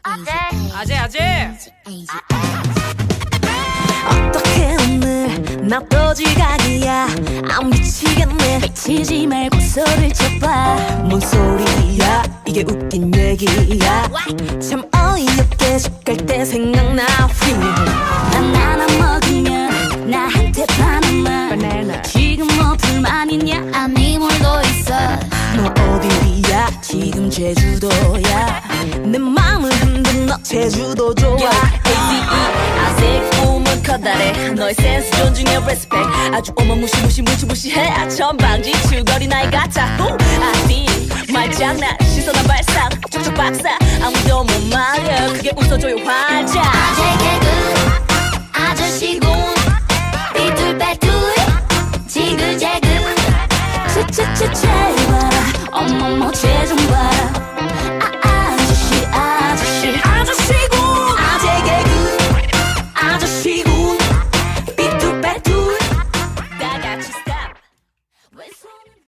아재. 어떻게 오늘 나 또 지각이야. 안 미치겠네. 미치지 말고 소리를 쳐봐. 뭔 소리야 이게 웃긴 얘기야. 참 어이없게 집 갈 때 생각나. 난 하나 먹으면 나한테 반만. 지금 뭐 불만 있냐? 아니 뭘도 있어. 너 어디야? 지금 제주도야. 내 맘을 흔든 너 제주도 좋아. 아직 꿈은 커다래. 너의 센스 존중해 respect. 아주 무시해. 천방지 추거리 나이 같아. 아디 말장난 시선한 발상 촉촉 박사 아무도 못 막여. 그게 웃어줘요 활짝. 아재 개그 아저씨군 삐뚤빼뚤 지글재글 제발 어머머 제좀